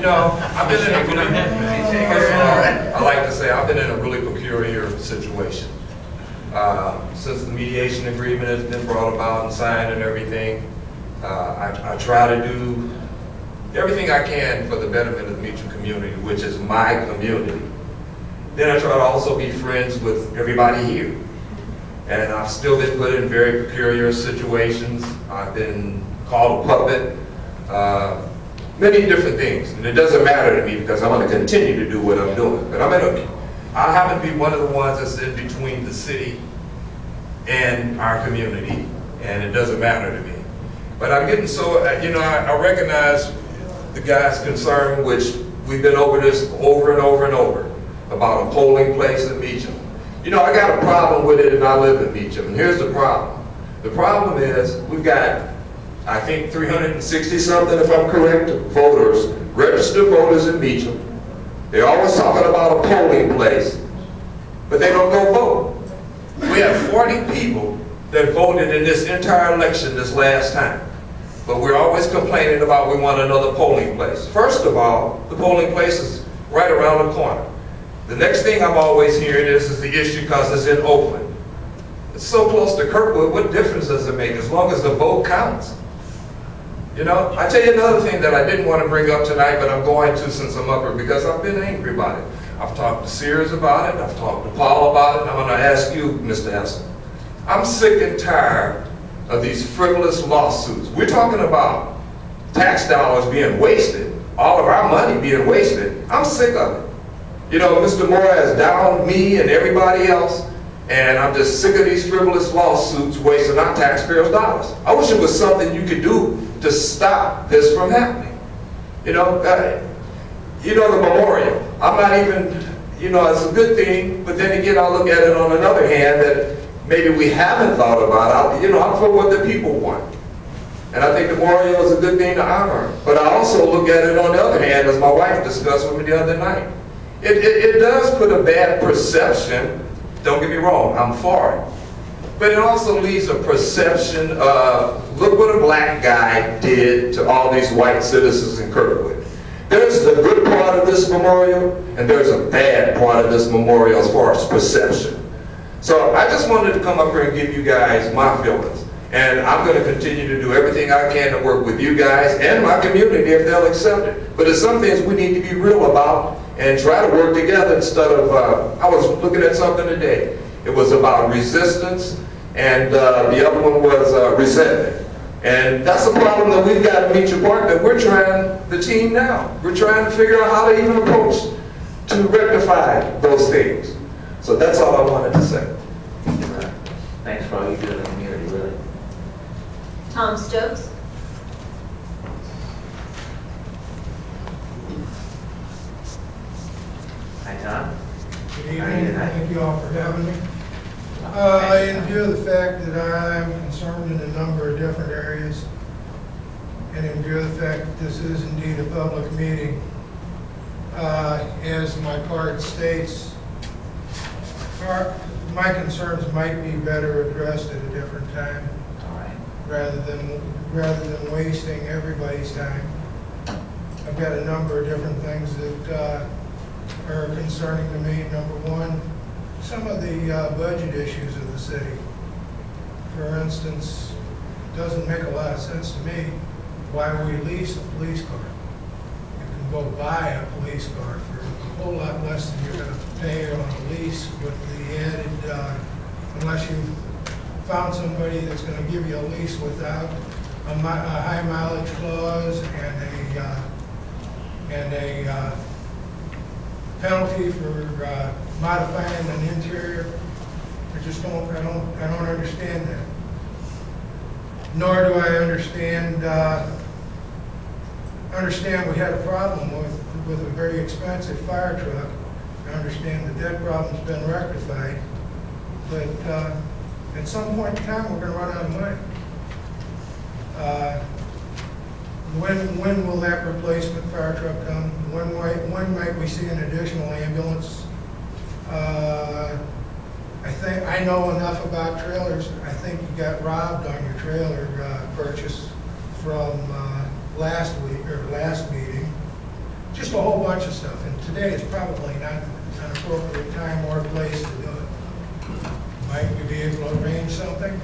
know, I've been in a really, first of all, I like to say I've been in a really peculiar situation. Since the mediation agreement has been brought about and signed and everything, I try to do everything I can for the betterment of the Meacham community, which is my community. Then I try to also be friends with everybody here. And I've still been put in very peculiar situations. I've been called a puppet, many different things. And it doesn't matter to me because I'm going to continue to do what I'm doing. But I happen to be one of the ones that's in between the city and our community, and it doesn't matter to me. But I'm getting so, I recognize the guy's concern, which we've been over this over and over and over, about a polling place in Meacham. You know, I got a problem with it and I live in Meacham, and here's the problem. The problem is we've got, I think, 360 something, if I'm correct, voters, registered voters in Meacham. They're always talking about a polling place, but they don't go vote. We have 40 people that voted in this entire election this last time, but we're always complaining about we want another polling place. First of all, the polling place is right around the corner. The next thing I'm always hearing is the issue because it's in Oakland. It's so close to Kirkwood, what difference does it make as long as the vote counts? You know, I tell you another thing that I didn't want to bring up tonight, but I'm going to since I'm up here because I've been angry about it. I've talked to Sears about it, I've talked to Paul about it, and I'm going to ask you, Mr. Hessel. I'm sick and tired of these frivolous lawsuits. We're talking about tax dollars being wasted, all of our money being wasted. I'm sick of it. You know, Mr. Moore has downed me and everybody else, and I'm just sick of these frivolous lawsuits wasting our taxpayers' dollars. I wish it was something you could do to stop this from happening. You know, the memorial. I'm not even, it's a good thing, but then again, I look at it on another hand that maybe we haven't thought about. I'm for what the people want. And I think the memorial is a good thing to honor. But I also look at it on the other hand, as my wife discussed with me the other night. It does put a bad perception, don't get me wrong, I'm for it. But it also leaves a perception of, look what a black guy did to all these white citizens in Kirkwood. There's the good part of this memorial, and there's a bad part of this memorial as far as perception. So I just wanted to come up here and give you guys my feelings. And I'm going to continue to do everything I can to work with you guys and my community if they'll accept it. But there's some things we need to be real about and try to work together instead of, I was looking at something today. It was about resistance, and the other one was resentment. And that's a problem that we've got in Meacham Park that we're trying, the team now, we're trying to figure out how to even approach to rectify those things. So that's all I wanted to say. Thanks for all you do in the community, really. Tom Stokes. Hi, Tom. Good evening. Thank you all for having me. I enjoy the fact that I'm concerned in a number of different areas, and enjoy the fact that this is indeed a public meeting. As my card states, my concerns might be better addressed at a different time, rather than wasting everybody's time. I've got a number of different things that are concerning to me. Number one, some of the budget issues of the city. For instance, it doesn't make a lot of sense to me why we lease a police car. You can go buy a police car for a whole lot less than you're going to pay on a lease with the added, unless you found somebody that's going to give you a lease without a high mileage clause and a penalty for modifying an interior. I just don't understand that. Nor do I understand we had a problem with a very expensive fire truck. I understand that problem's been rectified, but at some point in time we're going to run out of money. When will that replacement fire truck come? When might we see an additional ambulance? I know enough about trailers. I think you got robbed on your trailer purchase from last week or last meeting. just a whole bunch of stuff. And today is probably not an appropriate time or place to do it. Might we be able to arrange something?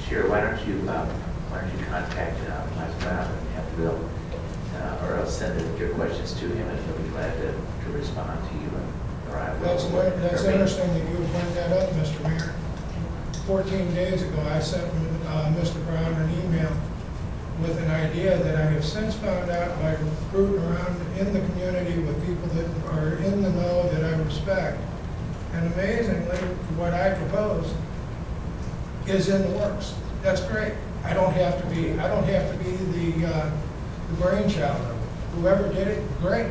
Sure, why don't you contact Vice Brown and have Bill, or else send your questions to him, and he'll be glad to respond to you. Or I will. That's interesting that you would bring that up, Mr. Mayor. 14 days ago, I sent Mr. Brown an email with an idea that I have since found out by recruiting around in the community with people that are in the know that I respect. And amazingly, what I proposed is in the works. That's great. I don't have to be the brainchild of it. Whoever did it, great.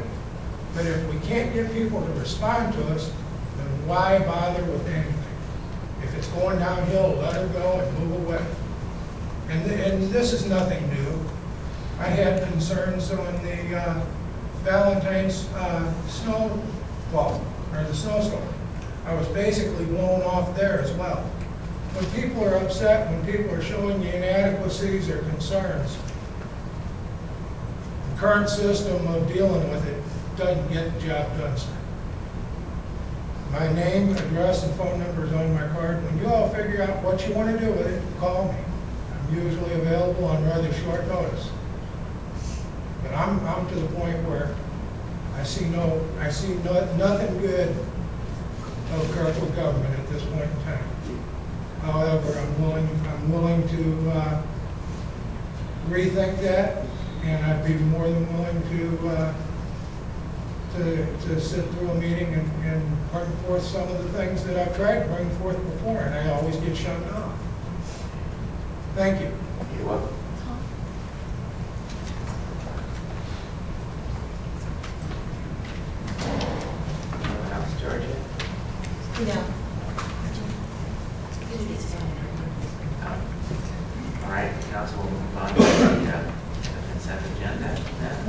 But if we can't get people to respond to us, then why bother with anything? If it's going downhill, let it go and move away. And this is nothing new. I had concerns on the Valentine's snowfall, or the snowstorm. I was basically blown off there as well. When people are upset, when people are showing you inadequacies or concerns, the current system of dealing with it doesn't get the job done, sir. My name, address, and phone number is on my card. When you all figure out what you want to do with it, call me. I'm usually available on rather short notice. But I'm to the point where I see nothing good of Kirkwood government at this point in time. However, I'm willing to rethink that, and I'd be more than willing to sit through a meeting and bring forth some of the things that I've tried to bring forth before, and I always get shut down. Thank you. You're welcome. Anyone else, Georgia? No. All right, council will move on to the consent agenda. And,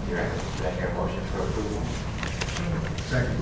do I hear a motion for approval? Second.